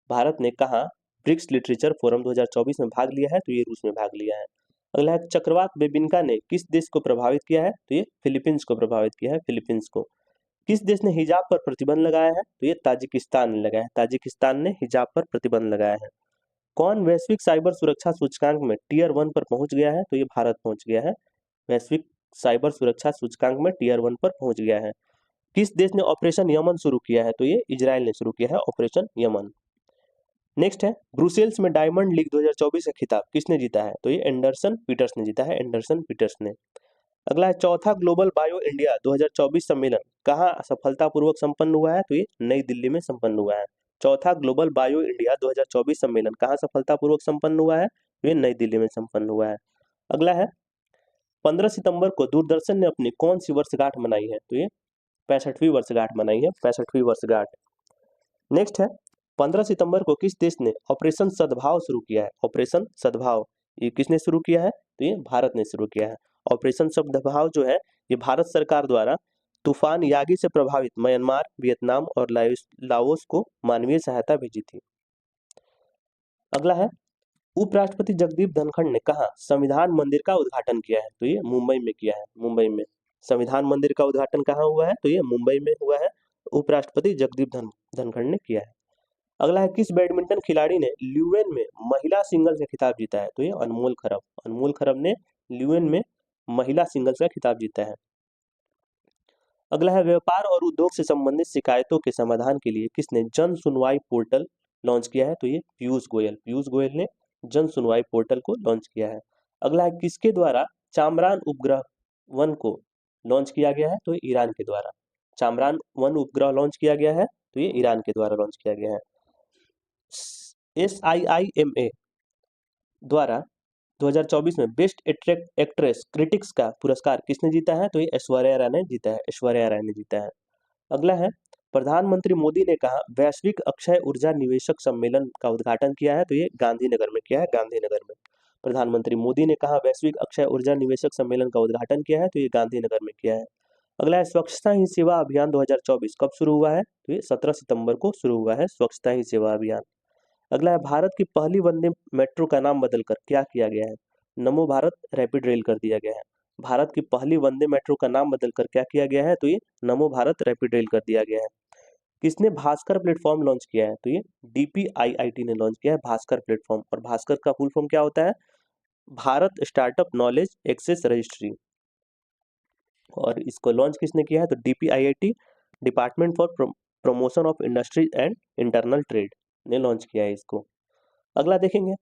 भारत ने कहाँ ब्रिक्स लिटरेचर फोरम 2024 में भाग लिया है? तो ये रूस में भाग लिया है। अगला है चक्रवात बेबिनका ने किस देश को प्रभावित किया है? तो ये फिलीपींस को प्रभावित किया है, फिलीपींस को। किस देश ने हिजाब पर प्रतिबंध लगाया है? तो ये ताजिकिस्तान ने लगाया है, ताजिकिस्तान ने हिजाब पर प्रतिबंध लगाया है। कौन वैश्विक साइबर सुरक्षा सूचकांक में टियर 1 पर पहुंच गया है? तो ये भारत पहुंच गया है, वैश्विक साइबर सुरक्षा सूचकांक में टियर 1 पर पहुंच गया है। किस देश ने ऑपरेशन यमन शुरू किया है? तो ये इजराइल ने शुरू किया है ऑपरेशन यमन। नेक्स्ट है ब्रुसेल्स में डायमंड लीग 2024 का खिताब किसने जीता है? तो ये एंडरसन पीटर्स ने जीता है, एंडरसन पीटर्स ने। अगला है चौथा ग्लोबल बायो इंडिया 2024 सम्मेलन कहाँ सफलतापूर्वक संपन्न हुआ है? तो ये नई दिल्ली में संपन्न हुआ है। चौथा ग्लोबल बायो इंडिया 2024 सम्मेलन कहाँ सफलतापूर्वक संपन्न हुआ है? तो ये नई दिल्ली में संपन्न हुआ है। अगला है 15 सितंबर को दूरदर्शन ने अपनी कौन सी वर्षगांठ मनाई है? तो ये 65वीं वर्षगांठ मनाई है, 65वीं वर्षगांठ। नेक्स्ट है 15 सितंबर को किस देश ने ऑपरेशन सद्भाव शुरू किया है? ऑपरेशन सद्भाव ये किसने शुरू किया है? तो ये भारत ने शुरू किया है। ऑपरेशन सद्भाव जो है ये भारत सरकार द्वारा तूफान यागी से प्रभावित म्यांमार, वियतनाम और लाओस को मानवीय सहायता भेजी थी। अगला है उपराष्ट्रपति जगदीप धनखड़ ने कहा संविधान मंदिर का उद्घाटन किया है? तो ये मुंबई में किया है, मुंबई में। संविधान मंदिर का उद्घाटन कहाँ हुआ है? तो ये मुंबई में हुआ है, उपराष्ट्रपति जगदीप धनखड़ ने किया है। अगला है किस बैडमिंटन खिलाड़ी ने ल्यूवेन में महिला सिंगल्स का खिताब जीता है? तो ये अनमोल खरब, अनमोल खरब ने ल्यूएन में महिला सिंगल्स का खिताब जीता है। अगला है व्यापार और उद्योग से संबंधित शिकायतों के समाधान के लिए किसने जन सुनवाई पोर्टल लॉन्च किया है? तो ये पीयूष गोयल ने जन सुनवाई पोर्टल को लॉन्च किया है। अगला है किसके द्वारा चामरान उपग्रह वन को लॉन्च किया गया है? तो ये ईरान के द्वारा चामरान वन उपग्रह लॉन्च किया गया है, तो ये ईरान के द्वारा लॉन्च किया गया है। SIIMA द्वारा 2024 में बेस्ट एक्ट्रेस क्रिटिक्स का पुरस्कार किसने जीता है? तो ये ऐश्वर्या राय ने जीता है, ऐश्वर्या राय ने जीता है। अगला है प्रधानमंत्री मोदी ने कहा वैश्विक अक्षय ऊर्जा निवेशक सम्मेलन का उद्घाटन किया है? तो ये गांधीनगर में किया है, गांधीनगर में। प्रधानमंत्री मोदी ने कहा वैश्विक अक्षय ऊर्जा निवेशक सम्मेलन का उद्घाटन किया है? तो ये गांधीनगर में किया है। अगला है स्वच्छता ही सेवा अभियान 2024 कब शुरू हुआ है? तो ये 17 सितंबर को शुरू हुआ है स्वच्छता ही सेवा अभियान। अगला है भारत की पहली वंदे मेट्रो का नाम बदलकर क्या किया गया है? नमो भारत रैपिड रेल कर दिया गया है। भारत की पहली वंदे मेट्रो का नाम बदलकर क्या किया गया है? तो ये नमो भारत रैपिड रेल कर दिया गया है। किसने भास्कर प्लेटफॉर्म लॉन्च किया है? तो ये DPIIT ने लॉन्च किया है भास्कर प्लेटफॉर्म। और भास्कर का फुल फॉर्म क्या होता है? Bharat startup knowledge access registry. और इसको लॉन्च किसने किया है? तो DPIIT department for promotion of industry and internal trade ने लॉन्च किया है इसको। अगला देखेंगे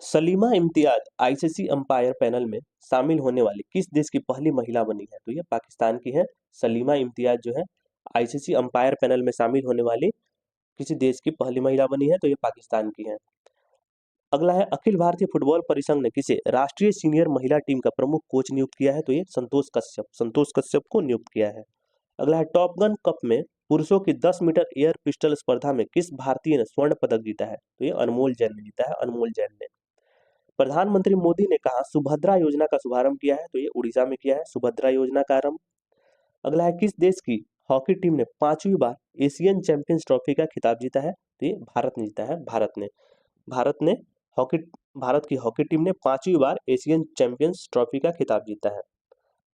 Salima Imtiaz ICC umpire panel में शामिल होने वाली किस देश की पहली महिला बनी है? तो ये पाकिस्तान की है। सलीमा इम्तियाज जो है ICC अंपायर पैनल में शामिल होने वाली किसी देश की पहली महिला बनी है? तो ये पाकिस्तान की है। अगला है अखिल भारतीय फुटबॉल परिसंघ ने किसे राष्ट्रीय सीनियर महिला टीम का प्रमुख कोच नियुक्त किया है? तो ये संतोष कश्यप को नियुक्त किया है। अगला है टॉप गन कप में पुरुषों की 10 मीटर एयर पिस्टल स्पर्धा में किस भारतीय ने स्वर्ण पदक जीता है? तो ये अनमोल जैन ने जीता है, अनमोल जैन ने। प्रधानमंत्री मोदी ने कहा सुभद्रा योजना का शुभारंभ किया है? तो ये उड़ीसा में किया है सुभद्रा योजना का आरंभ। अगला है किस देश की हॉकी टीम ने 5वीं बार एशियन चैंपियंस ट्रॉफी का खिताब जीता है? तो ये भारत ने जीता है, भारत की हॉकी टीम ने 5वीं बार एशियन चैंपियंस ट्रॉफी का खिताब जीता है।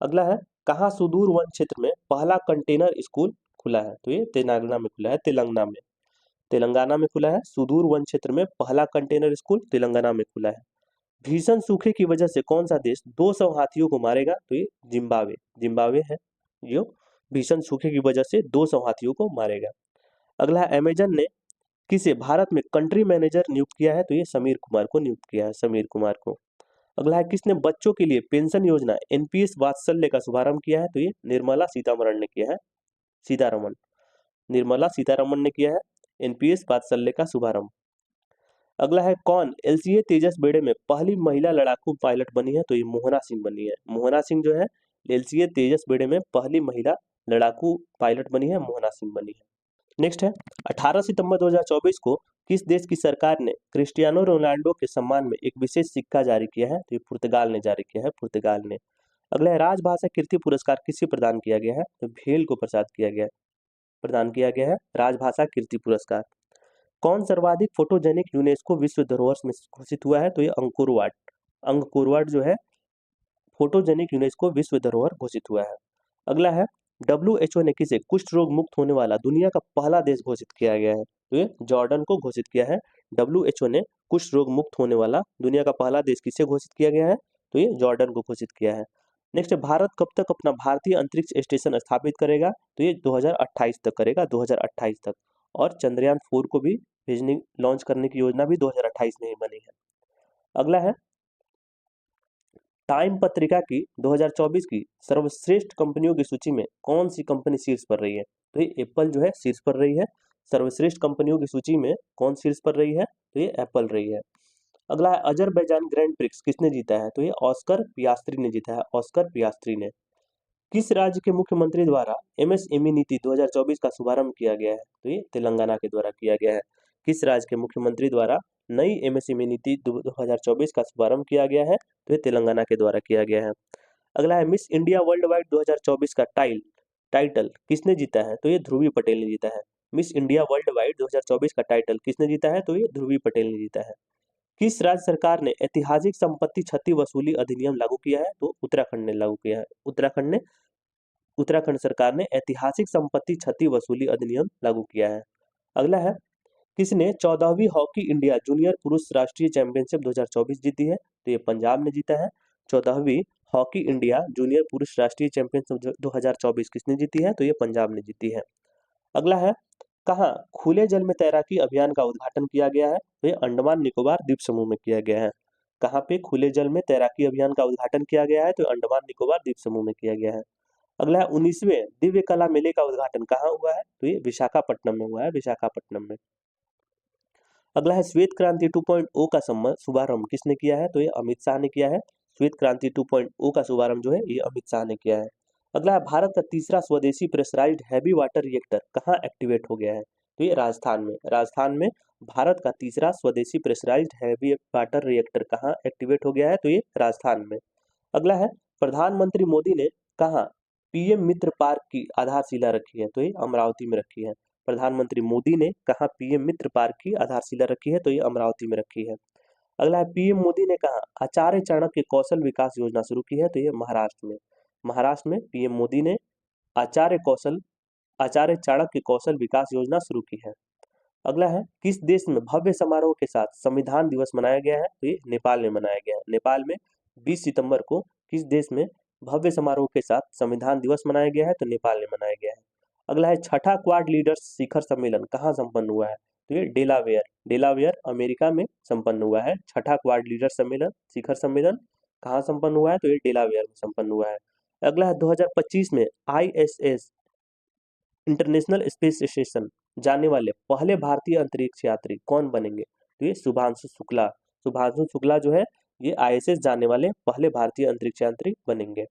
अगला है कहाँ सुदूर वन क्षेत्र में पहला कंटेनर स्कूल खुला है? तो ये तेलंगाना में खुला है, तेलंगाना में खुला है। सुदूर वन क्षेत्र में पहला कंटेनर स्कूल तेलंगाना में खुला है। भीषण सूखे की वजह से कौन सा देश 200 हाथियों को मारेगा? तो ये जिम्बाब्वे है जो भीषण सूखे की वजह से 200 हाथियों को मारेगा। अगला है अमेजन ने किसे भारत में कंट्री मैनेजर नियुक्त किया है? तो ये समीर कुमार को नियुक्त किया है, समीर कुमार को। अगला है किसने बच्चों के लिए पेंशन योजना NPS वात्सल्य का शुभारंभ किया है? तो ये निर्मला सीतारमण ने किया है, निर्मला सीतारमण ने किया है NPS वात्सल्य का शुभारंभ। अगला है कौन LCA तेजस बेड़े में पहली महिला लड़ाकू पायलट बनी है? तो ये मोहना सिंह बनी है। मोहना सिंह जो है LCA तेजस बेड़े में पहली महिला लड़ाकू पायलट बनी है, मोहना सिंह बनी है। नेक्स्ट है 18 सितंबर 2024 को किस देश की सरकार ने क्रिस्टियानो रोनाल्डो के सम्मान में एक विशेष सिक्का जारी किया है? तो ये पुर्तगाल ने जारी किया है, पुर्तगाल ने। अगला है राजभाषा कीर्ति पुरस्कार किसे प्रदान किया गया है? तो भेल को प्रदान किया गया है राजभाषा कीर्ति पुरस्कार। कौन सर्वाधिक फोटोजेनिक यूनेस्को विश्व धरोहर में घोषित हुआ है? तो ये अंगकोर वाट जो है फोटोजेनिक यूनेस्को विश्व धरोहर घोषित हुआ है। अगला है WHO ने किसे कुष्ठ रोग मुक्त होने वाला दुनिया का पहला देश घोषित किया गया है? तो ये जॉर्डन को घोषित किया है। WHO ने कुष्ठ रोग मुक्त होने वाला दुनिया का पहला देश किसे घोषित किया गया है? तो ये जॉर्डन को घोषित किया है। नेक्स्ट भारत कब तक अपना भारतीय अंतरिक्ष स्टेशन स्थापित करेगा? तो ये 2028 तक करेगा, 2028 तक। और चंद्रयान 4 को भी लॉन्च करने की योजना भी 2028 में ही बनी है। अगला है टाइम पत्रिका की 2024 की सर्वश्रेष्ठ कंपनियों की सूची में कौन सी कंपनी शीर्ष पर रही है? तो ये एप्पल जो है शीर्ष पर रही है। सर्वश्रेष्ठ कंपनियों की सूची में कौन शीर्ष पर रही है? तो ये एप्पल रही है। अगला है अजरबैजान ग्रैंड प्रिक्स किसने जीता है? तो ये ऑस्कर पियास्त्री ने जीता है, ऑस्कर पियास्त्री ने। किस राज्य के मुख्यमंत्री द्वारा MSME नीति 2024 का शुभारंभ किया गया है? तो ये तेलंगाना के द्वारा किया गया है। किस राज्य के मुख्यमंत्री द्वारा नई MSME नीति 2024 का शुभारंभ किया गया है? तो ये तेलंगाना के द्वारा किया गया है। अगला है मिस इंडिया वर्ल्ड वाइड 2024 का टाइटल किसने जीता है? तो ये ध्रुवी पटेल ने जीता है। मिस इंडिया वर्ल्ड वाइड 2024 का टाइटल किसने जीता है? तो ये ध्रुवी पटेल ने जीता है। किस राज्य सरकार ने ऐतिहासिक संपत्ति क्षति वसूली अधिनियम लागू किया है? तो उत्तराखंड ने लागू किया है। उत्तराखंड सरकार ने ऐतिहासिक संपत्ति क्षति वसूली अधिनियम लागू किया है। अगला है किसने 14वीं हॉकी इंडिया जूनियर पुरुष राष्ट्रीय चैंपियनशिप 2024 जीती है? तो ये पंजाब ने जीता है। 14वीं हॉकी इंडिया जूनियर पुरुष राष्ट्रीय चैंपियनशिप 2024 किसने जीती है? तो ये पंजाब ने जीती है। अगला है, कहाँ खुले जल में तैराकी अभियान का उद्घाटन किया गया है? तो ये अंडमान निकोबार द्वीप समूह में किया गया है। कहाँ पे खुले जल में तैराकी अभियान का उद्घाटन किया गया है? तो अंडमान निकोबार द्वीप समूह में किया गया है। अगला है, 19वें दिव्य कला मेले का उद्घाटन कहाँ हुआ है? तो ये विशाखापट्टनम में हुआ है, विशाखापट्टनम में। अगला है, श्वेत क्रांति 2.0 का शुभारंभ किसने किया है? तो ये अमित शाह ने किया है। श्वेत क्रांति 2.0 का शुभारंभ जो है ये अमित शाह ने किया है। अगला है, भारत का तीसरा स्वदेशी प्रेशराइज्ड हैवी वाटर रिएक्टर कहाँ एक्टिवेट हो गया है? तो ये राजस्थान में। राजस्थान में भारत का तीसरा स्वदेशी प्रेशराइज्ड हैवी वाटर रिएक्टर कहाँ एक्टिवेट हो गया है? तो ये राजस्थान में। अगला है, प्रधानमंत्री मोदी ने कहाँ पीएम मित्र पार्क की आधारशिला रखी है? तो ये अमरावती में रखी है। प्रधानमंत्री मोदी ने कहा पीएम मित्र पार्क की आधारशिला रखी है? तो ये अमरावती में रखी है। अगला है, पीएम मोदी ने कहा आचार्य चाणक्य कौशल विकास योजना शुरू की है? तो ये महाराष्ट्र में। महाराष्ट्र में पीएम मोदी ने आचार्य चाणक्य कौशल विकास योजना शुरू की है। अगला है, किस देश में भव्य समारोह के साथ संविधान दिवस मनाया गया है? तो ये नेपाल में मनाया गया है। नेपाल में 20 सितंबर को किस देश में भव्य समारोह के साथ संविधान दिवस मनाया गया है? तो नेपाल में मनाया गया है। अगला है, छठा क्वाड लीडर्स शिखर सम्मेलन कहाँ संपन्न हुआ है? तो ये डेलावेयर अमेरिका में संपन्न हुआ है। छठा क्वाड लीडर सम्मेलन शिखर सम्मेलन कहाँ संपन्न हुआ है? तो ये डेलावेयर में संपन्न हुआ है। अगला है, 2025 में ISS इंटरनेशनल स्पेस स्टेशन जाने वाले पहले भारतीय अंतरिक्ष यात्री कौन बनेंगे? तो ये शुभांशु शुक्ला जो है ये ISS जाने वाले पहले भारतीय अंतरिक्ष यात्री बनेंगे।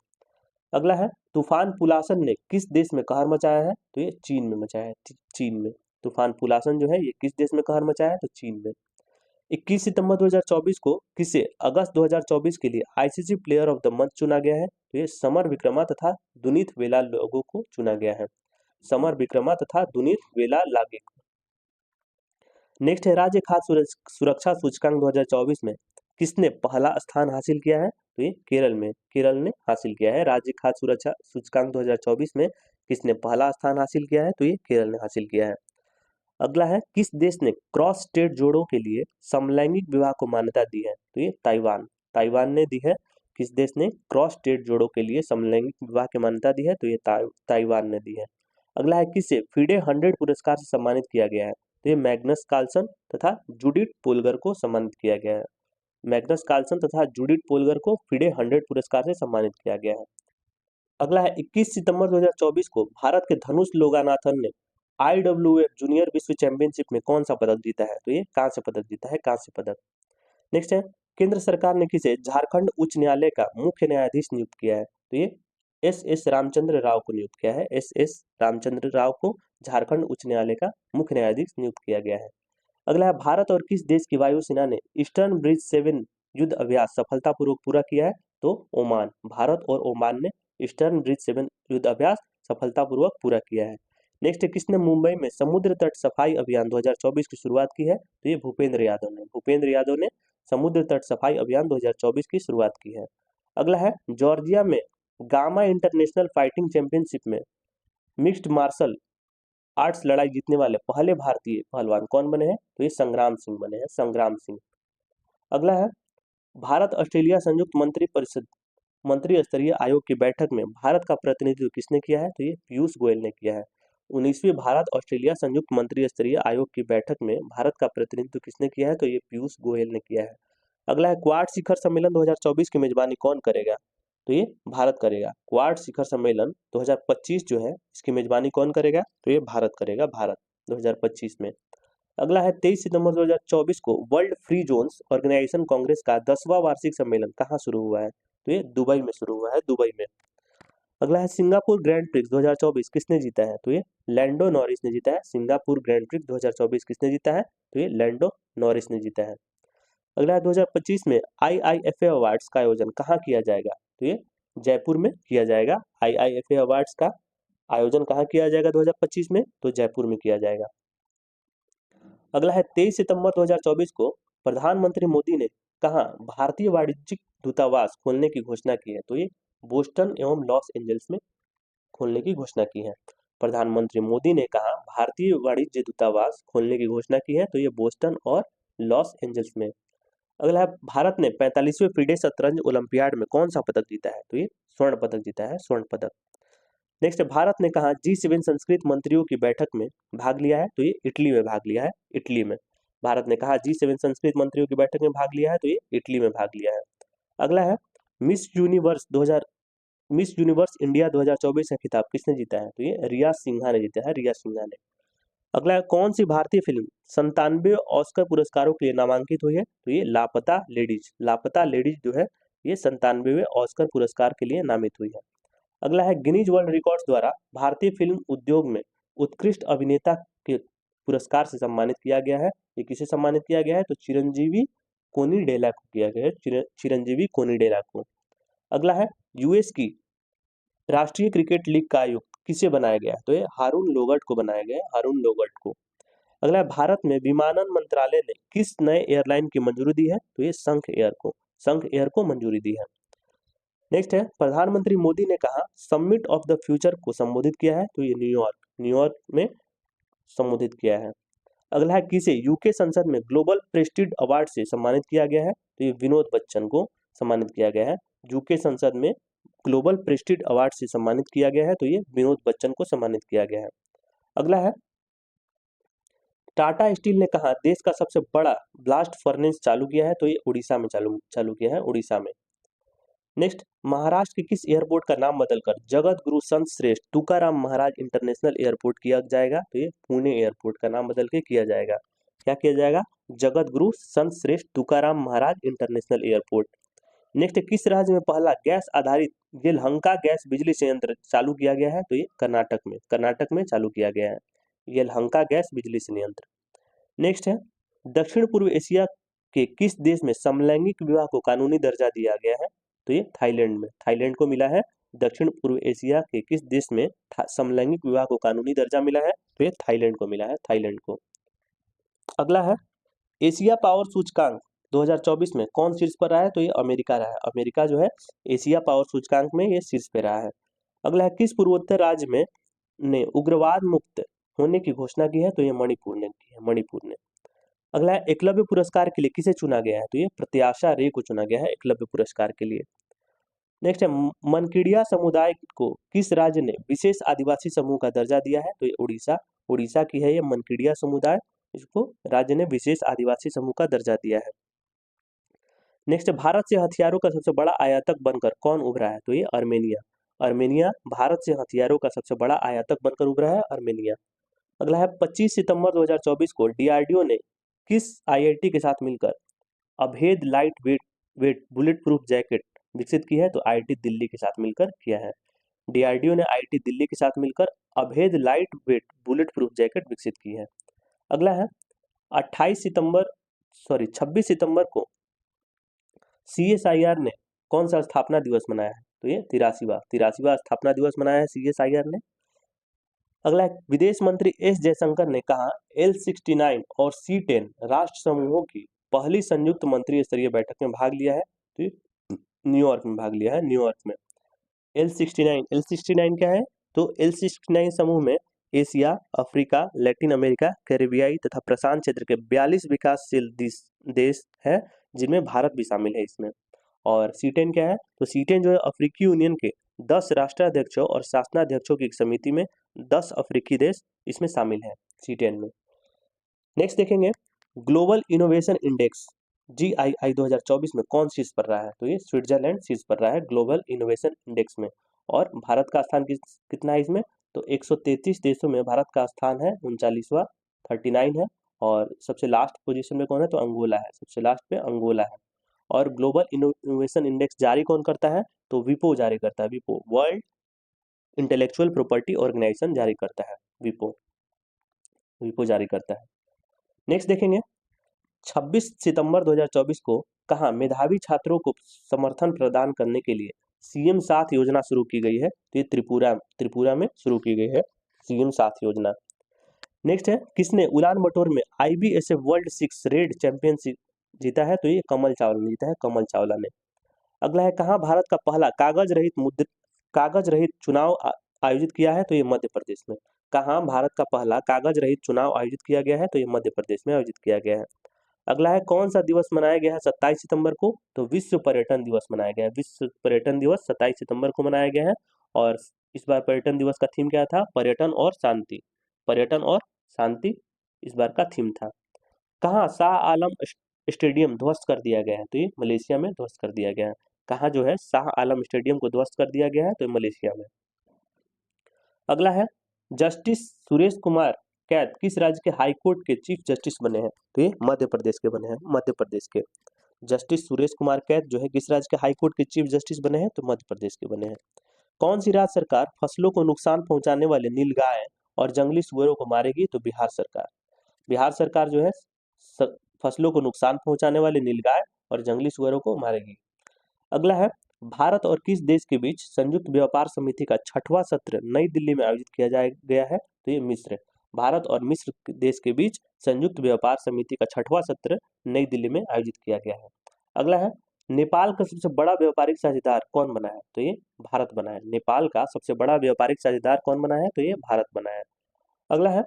अगला है, तूफान पुलासन ने किस देश में कहर मचाया है? तो ये चीन में मचाया है, चीन में। तूफान पुलासन जो है ये किस देश में कहर मचाया है? तो चीन में। 21 सितंबर 2024 को किसे अगस्त 2024 के लिए ICC player of the month चुना गया है? तो ये समर विक्रमा तथा दुनीत वेला लोगों को चुना गया है। समर विक्रमा तथा दुनीत वेला लागे। नेक्स्ट है, राज्य खाद्य सुरक्षा सूचकांक 2024 में किसने पहला स्थान हासिल किया है? तो ये केरल ने हासिल किया है। राज्य खाद्य सुरक्षा सूचकांक 2024 में किसने पहला स्थान हासिल किया है? तो ये केरल ने हासिल किया है। अगला है, किस देश ने क्रॉस स्टेट जोड़ों के लिए समलैंगिक विवाह को मान्यता दी है? तो ये ताइवान ने दी है। किस देश ने क्रॉस स्टेट जोड़ों के लिए समलैंगिक विवाह की मान्यता दी है? तो ये ताइवान ने दी है। अगला है, किसे FIDE 100 पुरस्कार से सम्मानित किया गया है? तो ये मैग्नस कार्लसन तथा जूडिथ पोलगर को सम्मानित किया गया है। मैग्नस कार्लसन तथा जूडिथ पोलगर को FIDE 100 पुरस्कार से सम्मानित किया गया है। अगला है, 21 सितंबर 2024 को भारत के धनुष लोगानाथन ने IWF जूनियर विश्व चैंपियनशिप में कौन सा पदक जीता है? तो ये कांस्य पदक जीता है, कांस्य पदक। नेक्स्ट है, केंद्र सरकार ने किसे झारखंड उच्च न्यायालय का मुख्य न्यायाधीश नियुक्त किया है? तो ये SS रामचंद्र राव को नियुक्त किया है। SS रामचंद्र राव को झारखंड उच्च न्यायालय का मुख्य न्यायाधीश नियुक्त किया गया है। अगला है, भारत और किस देश की वायुसेना ने ईस्टर्न ब्रिज 7 युद्ध अभ्यास सफलतापूर्वक पूरा किया है? तो ओमान। भारत और ओमान ने ईस्टर्न ब्रिज 7 युद्ध अभ्यास सफलतापूर्वक पूरा किया है। नेक्स्ट, किसने मुंबई में समुद्र तट सफाई अभियान 2024 की शुरुआत की है? तो ये भूपेंद्र यादव ने समुद्र तट सफाई अभियान 2024 की शुरुआत की है। अगला है, जॉर्जिया में गामा इंटरनेशनल फाइटिंग चैंपियनशिप में मिक्स्ड मार्शल आर्ट्स लड़ाई जीतने वाले पहले भारतीय पहलवान कौन बने हैं? तो ये संग्राम सिंह बने हैं, संग्राम सिंह। अगला है, भारत ऑस्ट्रेलिया संयुक्त मंत्री स्तरीय आयोग की बैठक में भारत का प्रतिनिधित्व किसने किया है? तो ये पीयूष गोयल ने किया है। 19वीं भारत ऑस्ट्रेलिया संयुक्त मंत्री स्तरीय आयोग की बैठक में भारत का प्रतिनिधित्व किसने किया है? तो ये पीयूष गोयल ने किया है। अगला है, क्वाड शिखर सम्मेलन 2024 की मेजबानी कौन करेगा? तो ये भारत करेगा। क्वाड शिखर सम्मेलन 2025 जो है इसकी मेजबानी कौन करेगा? तो ये भारत करेगा, भारत 2025 में। अगला है, 23 सितंबर 2024 को world free zones organization congress का 10वां वार्षिक सम्मेलन कहाँ शुरू हुआ है? तो ये दुबई में शुरू हुआ है, दुबई में। अगला है, सिंगापुर ग्रैंड प्रिक्स 2024 किसने जीता है? तो ये लैंडो नॉरिस ने जीता है। सिंगापुर ग्रैंड प्रिक्स 2024 किसने जीता है? तो ये लैंडो नॉरिस ने जीता है। अगला है, 2025 में IIFA अवार्ड्स का आयोजन कहाँ किया जाएगा? तो ये जयपुर में किया जाएगा। IIFA अवार्ड्स का आयोजन कहाँ किया जाएगा 2025 में? तो जयपुर में किया जाएगा। अगला है, 23 सितंबर 2024 को प्रधानमंत्री मोदी ने कहाँ भारतीय वाणिज्यिक दूतावास खोलने की घोषणा की है? तो ये बोस्टन एवं लॉस एंजल्स में खोलने की घोषणा की है। प्रधानमंत्री मोदी ने कहा भारतीय वाणिज्य दूतावास खोलने की घोषणा की है, तो ये बोस्टन और लॉस एंजल्स में। अगला है भारत ने 45वें फीडे शतरंज ओलंपियाड में कौन सा पदक जीता है? तो ये स्वर्ण पदक जीता है, स्वर्ण पदक। नेक्स्ट है भारत ने कहा G7 संस्कृत मंत्रियों की बैठक में भाग लिया है? तो ये इटली में भाग लिया है, इटली में। भारत ने कहा G7 संस्कृत मंत्रियों की बैठक में भाग लिया है? तो ये इटली में भाग लिया है। अगला है मिस यूनिवर्स इंडिया 2024 का खिताब किसने जीता है? तो ये रिया सिन्हा ने जीता है, रिया सिन्हा ने। अगला है कौन सी भारतीय फिल्म 97 ऑस्कर पुरस्कारों के लिए नामांकित हुई है? तो ये लापता लेडीज, लापता लेडीज जो है ये 97वें ऑस्कर पुरस्कार के लिए नामित हुई है। अगला है गिनीज वर्ल्ड रिकॉर्ड्स द्वारा भारतीय फिल्म उद्योग में उत्कृष्ट अभिनेता के पुरस्कार से सम्मानित किया गया है। ये किसे सम्मानित किया गया है? तो चिरंजीवी कोनिडेला को किया गया है, चिरंजीवी कोनिडेला को। अगला है यूएस की राष्ट्रीय क्रिकेट लीग का आयुक्त किसे बनाया गया? तो ये हारून लोगट को बनाया गया है, हारून लोगट को। अगला है भारत में विमानन मंत्रालय ने किस नए एयरलाइन की मंजूरी दी है? तो ये संख एयर को, संख एयर को मंजूरी दी है। नेक्स्ट है प्रधानमंत्री मोदी ने कहा समिट ऑफ द फ्यूचर को संबोधित किया है? तो ये न्यूयॉर्क, न्यूयॉर्क में संबोधित किया है। अगला है किसे यूके संसद में ग्लोबल प्रेस्टीज अवार्ड से सम्मानित किया गया है? तो ये विनोद बच्चन को सम्मानित किया गया है। यूके संसद में ग्लोबल प्रेस्टीज अवार्ड से सम्मानित किया गया है, तो ये विनोद बच्चन को सम्मानित किया गया है। अगला है टाटा स्टील ने कहा देश का सबसे बड़ा ब्लास्ट फर्नेस चालू किया है? तो ये उड़ीसा में चालू किया है, उड़ीसा में। नेक्स्ट महाराष्ट्र के किस एयरपोर्ट का नाम बदलकर जगत गुरु संत श्रेष्ठ तुकाराम महाराज इंटरनेशनल एयरपोर्ट किया जाएगा? तो ये पुणे एयरपोर्ट का नाम बदल के किया जाएगा। क्या किया जाएगा? जगत गुरु संत श्रेष्ठ तुकाराम महाराज इंटरनेशनल एयरपोर्ट। नेक्स्ट किस राज्य में पहला गैस आधारित येलहंका गैस बिजली संयंत्र चालू किया गया है? तो ये कर्नाटक में, कर्नाटक में चालू किया गया है येलहंका गैस बिजली संयंत्र। नेक्स्ट है दक्षिण पूर्व एशिया के किस देश में समलैंगिक विवाह को कानूनी दर्जा दिया गया है? तो ये थाईलैंड में, थाईलैंड को मिला है। दक्षिण पूर्व एशिया के किस देश में समलैंगिक विवाह को कानूनी दर्जा मिला है? तो ये थाईलैंड को मिला है, थाईलैंड को। अगला है एशिया पावर सूचकांक 2024 में कौन शीर्ष पर रहा है? तो ये अमेरिका रहा है, अमेरिका जो है एशिया पावर सूचकांक में ये शीर्ष पे रहा है। अगला है किस पूर्वोत्तर राज्य में ने उग्रवाद मुक्त होने की घोषणा की है? तो ये मणिपुर ने की है, मणिपुर ने। अगला है एकलव्य पुरस्कार के लिए किसे चुना गया है? तो ये प्रत्याशा रे को चुना गया है एकलव्य पुरस्कार के लिए। नेक्स्ट है मनकीड़िया समुदाय को किस राज्य ने विशेष आदिवासी समूह का दर्जा दिया है? तो ये उड़ीसा, उड़ीसा की है ये मनकीड़िया समुदाय, इसको राज्य ने विशेष आदिवासी समूह का दर्जा दिया है। नेक्स्ट भारत से हथियारों का सबसे बड़ा आयातक बनकर कौन उभरा है? तो ये अर्मेनिया, अर्मेनिया भारत से हथियारों का सबसे बड़ा आयातक बनकर उभरा है, अर्मेनिया। अगला है 25 सितंबर 2024 को डीआरडीओ ने किस आईआईटी के साथ मिलकर अभेद light weight bullet proof jacket विकसित की है? तो आईआईटी दिल्ली के साथ मिलकर किया है। डीआरडीओ ने आईआईटी दिल्ली के साथ मिलकर अभेद light weight bullet proof jacket विकसित की है। अगला है 26 सितंबर को सीएसआईआर ने कौन सा स्थापना दिवस मनाया है? तो ये 83वां स्थापना दिवस मनाया है सीएसआईआर ने। अगला है विदेश मंत्री एस जयशंकर ने कहा L69 और C10 राष्ट्र समूहों की पहली संयुक्त मंत्री स्तरीय बैठक में भाग लिया है। तो न्यूयॉर्क में भाग लिया है, न्यूयॉर्क में। L69 क्या है? तो L69 समूह में एशिया, अफ्रीका, लैटिन अमेरिका, कैरिबियाई तथा प्रशांत क्षेत्र के 42 विकासशील देश है, जिनमें भारत भी शामिल है इसमें। और C10 क्या है? तो C10 जो है अफ्रीकी यूनियन के 10 राष्ट्राध्यक्षों और शासनाध्यक्षों की एक समिति में 10 अफ्रीकी देश इसमें शामिल है C10 में। नेक्स्ट देखेंगे ग्लोबल इनोवेशन इंडेक्स GII 2024 में कौन शीर्ष पर रहा है? तो ये स्विट्जरलैंड शीर्ष पर रहा है ग्लोबल इनोवेशन इंडेक्स में। और भारत का स्थान कितना है इसमें? तो 133 देशों में भारत का स्थान है 39वां, 39 है। और सबसे लास्ट पोजीशन में कौन है? तो अंगोला है, सबसे लास्ट पे अंगोला है। और ग्लोबल इनोवेशन इंडेक्स जारी कौन करता है? तो विपो जारी करता है, विपो वर्ल्ड इंटेलेक्चुअल प्रॉपर्टी ऑर्गेनाइजेशन जारी करता है, विपो जारी करता है। नेक्स्ट देखेंगे 26 सितंबर 2024 को कहाँ मेधावी छात्रों को समर्थन प्रदान करने के लिए CM साथ योजना शुरू की गई है? तो ये त्रिपुरा में शुरू की गई है CM साथ योजना। नेक्स्ट है किसने उलान बटोर में IBSF वर्ल्ड 6 रेड चैंपियनशिप जीता है? तो ये कमल चावला ने जीता है, कमल चावला ने। अगला है कहाँ भारत का पहला कागज रहित चुनाव आयोजित किया है? तो ये मध्य प्रदेश में। कहाँ भारत का पहला कागज रहित चुनाव आयोजित किया गया है? तो ये मध्य प्रदेश में आयोजित किया गया है। अगला है कौन सा दिवस मनाया गया है 27 सितंबर को? तो विश्व पर्यटन दिवस मनाया गया है। विश्व पर्यटन दिवस 27 सितंबर को मनाया गया है। और इस बार पर्यटन दिवस का थीम क्या था? पर्यटन और शांति। पर्यटन और शांति इस बार का थीम था। कहाँ शाह आलम स्टेडियम ध्वस्त कर दिया गया है? तो ये मलेशिया में ध्वस्त कर दिया गया है। कहाँ जो है शाह आलम स्टेडियम को ध्वस्त कर दिया गया है? तो मलेशिया में। अगला है जस्टिस सुरेश कुमार कैत किस राज्य के हाई कोर्ट के चीफ जस्टिस बने हैं? तो ये मध्य प्रदेश के बने हैं, मध्य प्रदेश के। जस्टिस सुरेश कुमार कैत जो है किस राज्य के हाई कोर्ट के चीफ जस्टिस बने हैं? तो मध्य प्रदेश के बने हैं। कौन सी राज्य सरकार फसलों को नुकसान पहुंचाने वाले नीलगाय और जंगली सुअरों को मारेगी? तो बिहार सरकार। बिहार सरकार जो है फसलों को नुकसान पहुंचाने वाले नीलगाय और जंगली सुअरों को मारेगी। अगला है भारत और किस देश के बीच संयुक्त व्यापार समिति का 6वां सत्र नई दिल्ली में आयोजित किया गया है? तो ये मिस्र। भारत और मिस्र देश के बीच संयुक्त व्यापार समिति का 6वां सत्र नई दिल्ली में आयोजित किया गया है। अगला है नेपाल का सबसे बड़ा व्यापारिक साझेदार कौन बना है? तो ये भारत बना है। नेपाल का सबसे बड़ा व्यापारिक साझेदार कौन बना है? तो ये भारत बना है। अगला है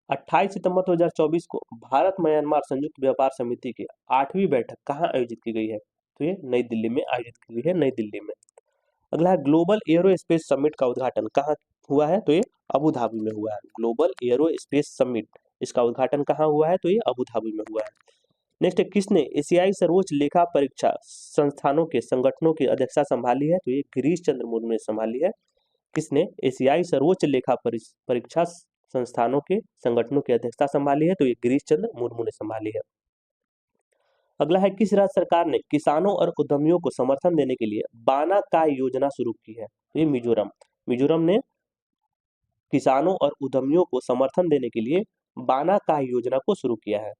28 सितंबर 2024 को भारत म्यांमार संयुक्त व्यापार समिति की 8वीं बैठक कहाँ आयोजित की गई है? तो ये नई दिल्ली में आयोजित की गई है, नई दिल्ली में। अगला है ग्लोबल एरोस्पेस समिट का उद्घाटन कहाँ हुआ है? तो ये अबू धाबी में हुआ है। ग्लोबल एरोस्पेस समिट इसका उद्घाटन कहाँ हुआ है? तो ये अबू धाबी में हुआ है। नेक्स्ट है किसने एशियाई सर्वोच्च लेखा परीक्षा संस्थानों के संगठनों की अध्यक्षता संभाली है? तो ये गिरीश चंद्र मुर्मू ने संभाली है। किसने एशियाई सर्वोच्च लेखा परीक्षा संस्थानों के संगठनों की अध्यक्षता संभाली है? तो ये गिरीश चंद्र मुर्मू ने संभाली है। अगला है किस राज्य सरकार ने किसानों और उद्यमियों को समर्थन देने के लिए बाना काय योजना शुरू की है? तो ये मिजोरम। मिजोरम ने किसानों और उद्यमियों को समर्थन देने के लिए बाना काय योजना को शुरू किया है।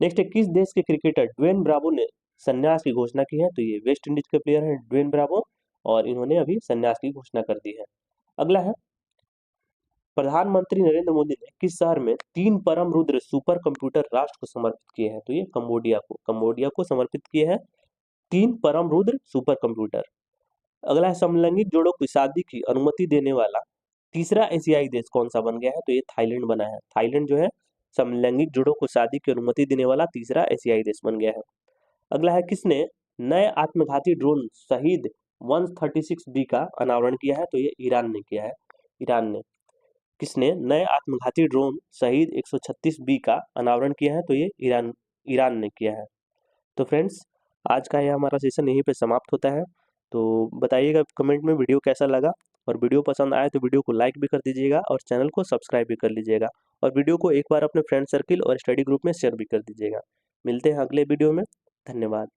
नेक्स्ट है किस देश के क्रिकेटर ड्वेन ब्रावो ने संन्यास की घोषणा की है? तो ये वेस्ट इंडीज के प्लेयर हैं ड्वेन ब्रावो और इन्होंने अभी संन्यास की घोषणा कर दी है। अगला है प्रधानमंत्री नरेंद्र मोदी ने किस शहर में 3 परम रुद्र सुपर कंप्यूटर राष्ट्र को समर्पित किए हैं? तो ये कंबोडिया को समर्पित किए हैं 3 परम रुद्र सुपर कंप्यूटर। अगला है समलैंगिक जोड़ों की शादी की अनुमति देने वाला तीसरा एशियाई देश कौन सा बन गया है? तो ये थाईलैंड बना है। थाईलैंड जो है समलैंगिक जोड़ों को शादी की अनुमति देने वाला तीसरा एशियाई देश बन गया है। अगला है किसने नए आत्मघाती ड्रोन शहीद 136B का अनावरण किया है? तो ये ईरान ने किया है। ईरान ने किसने नए आत्मघाती ड्रोन शहीद 136B का अनावरण किया है? तो ये ईरान ने किया है। तो फ्रेंड्स आज का यह हमारा सेशन यहीं पे समाप्त होता है। तो बताइएगा कमेंट में वीडियो कैसा लगा और वीडियो पसंद आए तो वीडियो को लाइक भी कर दीजिएगा और चैनल को सब्सक्राइब भी कर लीजिएगा और वीडियो को एक बार अपने फ्रेंड सर्किल और स्टडी ग्रुप में शेयर भी कर दीजिएगा। मिलते हैं अगले वीडियो में। धन्यवाद।